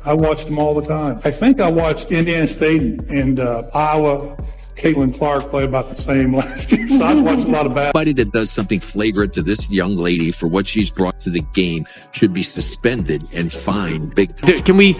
I watched them all the time. I think I watched Indiana State and Iowa. Caitlin Clark played about the same last year, so I've watched a lot of basketball. Anybody that does something flagrant to this young lady for what she's brought to the game should be suspended and fined big time. Can we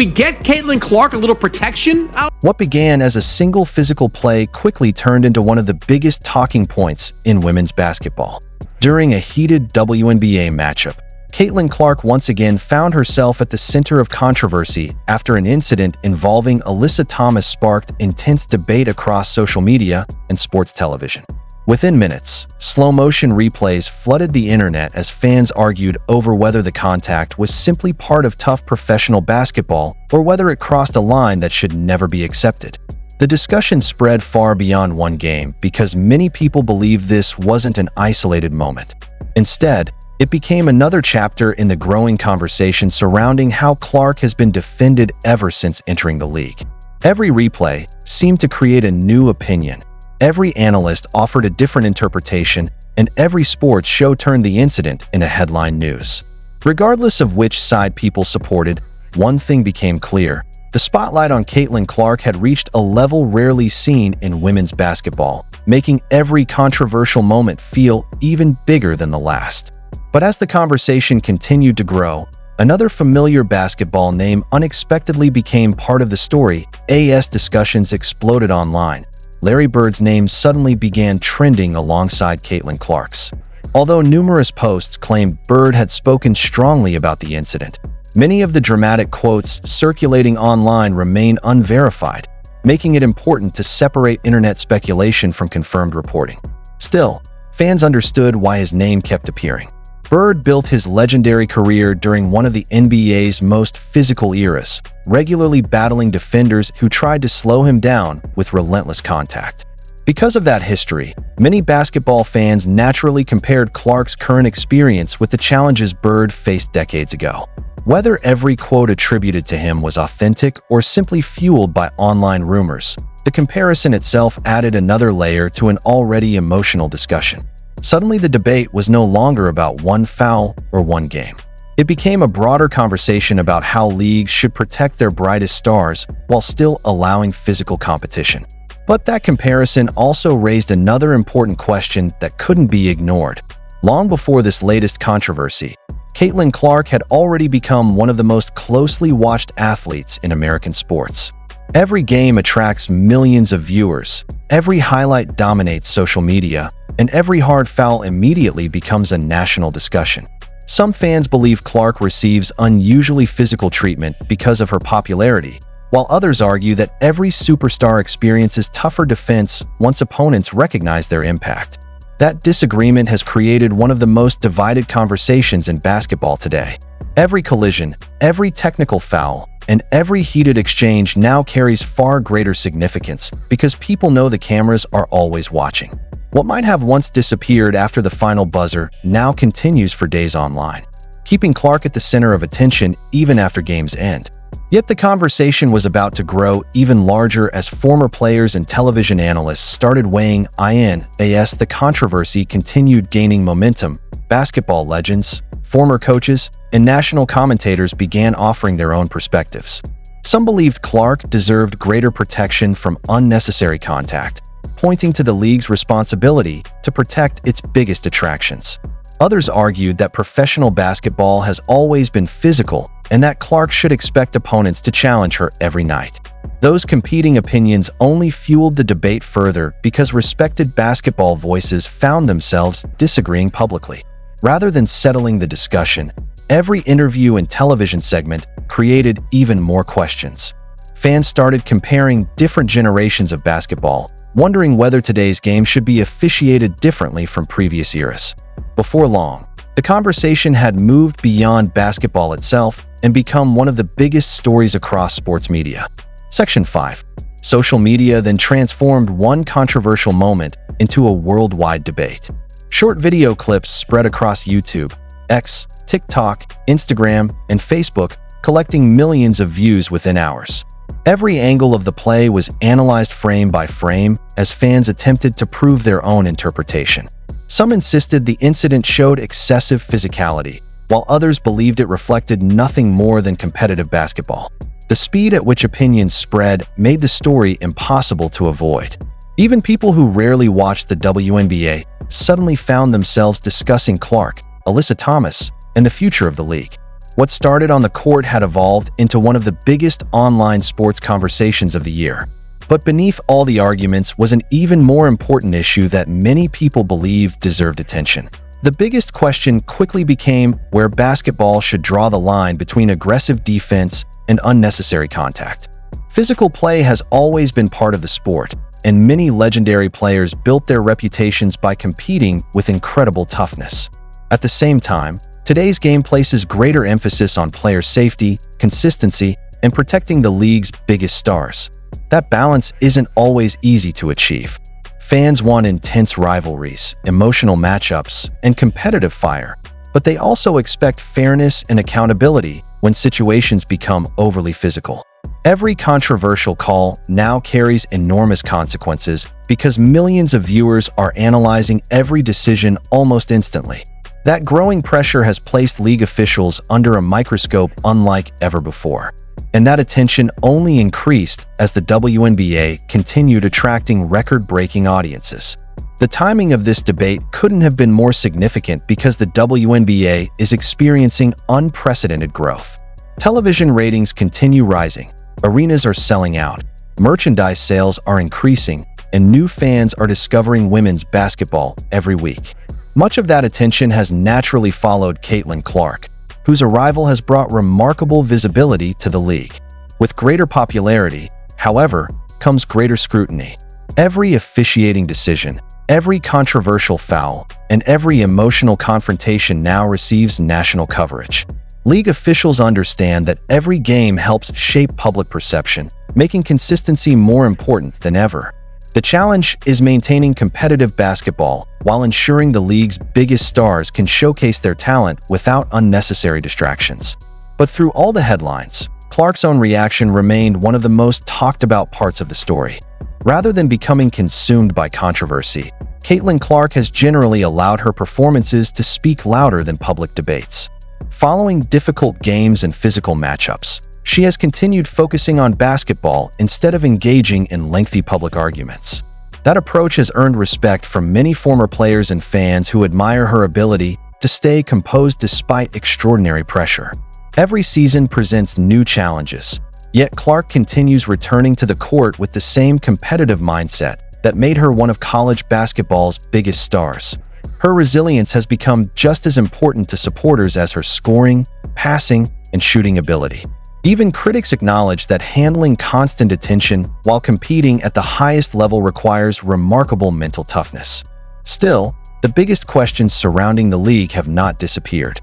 get Caitlin Clark a little protection out? What began as a single physical play quickly turned into one of the biggest talking points in women's basketball. During a heated WNBA matchup, Caitlin Clark once again found herself at the center of controversy after an incident involving Alyssa Thomas sparked intense debate across social media and sports television. Within minutes, slow-motion replays flooded the internet as fans argued over whether the contact was simply part of tough professional basketball or whether it crossed a line that should never be accepted. The discussion spread far beyond one game because many people believe this wasn't an isolated moment. Instead, it became another chapter in the growing conversation surrounding how Clark has been defended ever since entering the league. Every replay seemed to create a new opinion. Every analyst offered a different interpretation, and every sports show turned the incident into headline news. Regardless of which side people supported, one thing became clear. The spotlight on Caitlin Clark had reached a level rarely seen in women's basketball, making every controversial moment feel even bigger than the last. But as the conversation continued to grow, another familiar basketball name unexpectedly became part of the story. As discussions exploded online, Larry Bird's name suddenly began trending alongside Caitlin Clark's. Although numerous posts claimed Bird had spoken strongly about the incident, many of the dramatic quotes circulating online remain unverified, making it important to separate internet speculation from confirmed reporting. Still, fans understood why his name kept appearing. Bird built his legendary career during one of the NBA's most physical eras, regularly battling defenders who tried to slow him down with relentless contact. Because of that history, many basketball fans naturally compared Clark's current experience with the challenges Bird faced decades ago. Whether every quote attributed to him was authentic or simply fueled by online rumors, the comparison itself added another layer to an already emotional discussion. Suddenly, the debate was no longer about one foul or one game. It became a broader conversation about how leagues should protect their brightest stars while still allowing physical competition. But that comparison also raised another important question that couldn't be ignored. Long before this latest controversy, Caitlin Clark had already become one of the most closely watched athletes in American sports. Every game attracts millions of viewers, every highlight dominates social media, and every hard foul immediately becomes a national discussion. Some fans believe Clark receives unusually physical treatment because of her popularity, while others argue that every superstar experiences tougher defense once opponents recognize their impact. That disagreement has created one of the most divided conversations in basketball today. Every collision, every technical foul, and every heated exchange now carries far greater significance because people know the cameras are always watching. What might have once disappeared after the final buzzer now continues for days online, keeping Clark at the center of attention even after games end. Yet the conversation was about to grow even larger as former players and television analysts started weighing in. As the controversy continued gaining momentum, basketball legends, former coaches, and national commentators began offering their own perspectives. Some believed Clark deserved greater protection from unnecessary contact, pointing to the league's responsibility to protect its biggest attractions. Others argued that professional basketball has always been physical and that Clark should expect opponents to challenge her every night. Those competing opinions only fueled the debate further because respected basketball voices found themselves disagreeing publicly. Rather than settling the discussion, every interview and television segment created even more questions. Fans started comparing different generations of basketball, wondering whether today's game should be officiated differently from previous eras. Before long, the conversation had moved beyond basketball itself and become one of the biggest stories across sports media. Section 5. Social media then transformed one controversial moment into a worldwide debate. Short video clips spread across YouTube, X, TikTok, Instagram, and Facebook, collecting millions of views within hours. Every angle of the play was analyzed frame by frame as fans attempted to prove their own interpretation. Some insisted the incident showed excessive physicality, while others believed it reflected nothing more than competitive basketball. The speed at which opinions spread made the story impossible to avoid. Even people who rarely watched the WNBA suddenly found themselves discussing Clark, Alyssa Thomas, and the future of the league. What started on the court had evolved into one of the biggest online sports conversations of the year. But beneath all the arguments was an even more important issue that many people believe deserved attention. The biggest question quickly became where basketball should draw the line between aggressive defense and unnecessary contact. Physical play has always been part of the sport, and many legendary players built their reputations by competing with incredible toughness. At the same time, today's game places greater emphasis on player safety, consistency, and protecting the league's biggest stars. That balance isn't always easy to achieve. Fans want intense rivalries, emotional matchups, and competitive fire, but they also expect fairness and accountability when situations become overly physical. Every controversial call now carries enormous consequences because millions of viewers are analyzing every decision almost instantly. That growing pressure has placed league officials under a microscope unlike ever before. And that attention only increased as the WNBA continued attracting record-breaking audiences. The timing of this debate couldn't have been more significant because the WNBA is experiencing unprecedented growth. Television ratings continue rising, arenas are selling out, merchandise sales are increasing, and new fans are discovering women's basketball every week. Much of that attention has naturally followed Caitlin Clark, whose arrival has brought remarkable visibility to the league. With greater popularity, however, comes greater scrutiny. Every officiating decision, every controversial foul, and every emotional confrontation now receives national coverage. League officials understand that every game helps shape public perception, making consistency more important than ever. The challenge is maintaining competitive basketball while ensuring the league's biggest stars can showcase their talent without unnecessary distractions. But through all the headlines, Clark's own reaction remained one of the most talked about parts of the story. Rather than becoming consumed by controversy, Caitlin Clark has generally allowed her performances to speak louder than public debates. Following difficult games and physical matchups, she has continued focusing on basketball instead of engaging in lengthy public arguments. That approach has earned respect from many former players and fans who admire her ability to stay composed despite extraordinary pressure. Every season presents new challenges, yet Clark continues returning to the court with the same competitive mindset that made her one of college basketball's biggest stars. Her resilience has become just as important to supporters as her scoring, passing, and shooting ability. Even critics acknowledge that handling constant attention while competing at the highest level requires remarkable mental toughness. Still, the biggest questions surrounding the league have not disappeared.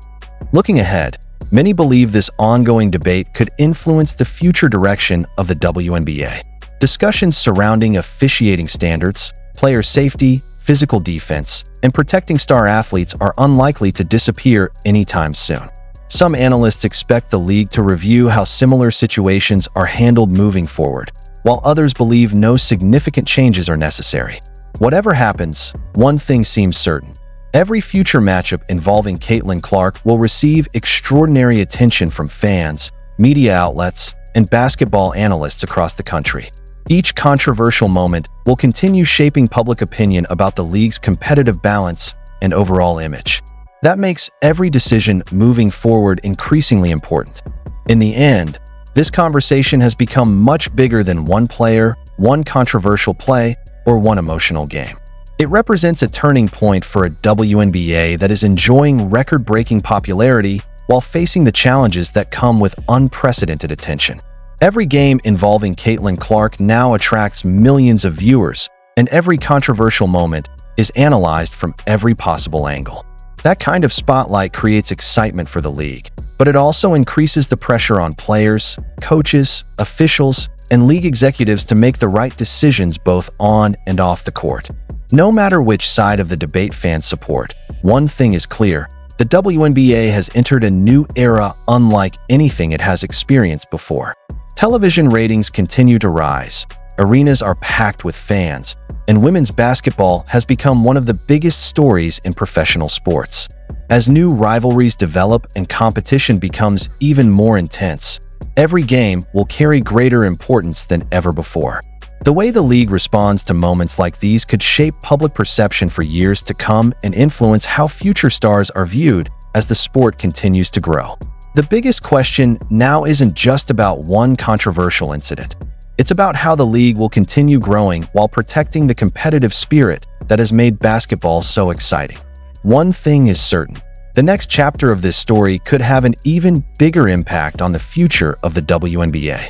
Looking ahead, many believe this ongoing debate could influence the future direction of the WNBA. Discussions surrounding officiating standards, player safety, physical defense, and protecting star athletes are unlikely to disappear anytime soon. Some analysts expect the league to review how similar situations are handled moving forward, while others believe no significant changes are necessary. Whatever happens, one thing seems certain. Every future matchup involving Caitlin Clark will receive extraordinary attention from fans, media outlets, and basketball analysts across the country. Each controversial moment will continue shaping public opinion about the league's competitive balance and overall image. That makes every decision moving forward increasingly important. In the end, this conversation has become much bigger than one player, one controversial play, or one emotional game. It represents a turning point for a WNBA that is enjoying record-breaking popularity while facing the challenges that come with unprecedented attention. Every game involving Caitlin Clark now attracts millions of viewers, and every controversial moment is analyzed from every possible angle. That kind of spotlight creates excitement for the league, but it also increases the pressure on players, coaches, officials, and league executives to make the right decisions both on and off the court. No matter which side of the debate fans support, one thing is clear: the WNBA has entered a new era unlike anything it has experienced before. Television ratings continue to rise, arenas are packed with fans, and women's basketball has become one of the biggest stories in professional sports. As new rivalries develop and competition becomes even more intense, every game will carry greater importance than ever before. The way the league responds to moments like these could shape public perception for years to come and influence how future stars are viewed as the sport continues to grow. The biggest question now isn't just about one controversial incident. It's about how the league will continue growing while protecting the competitive spirit that has made basketball so exciting. One thing is certain: the next chapter of this story could have an even bigger impact on the future of the WNBA.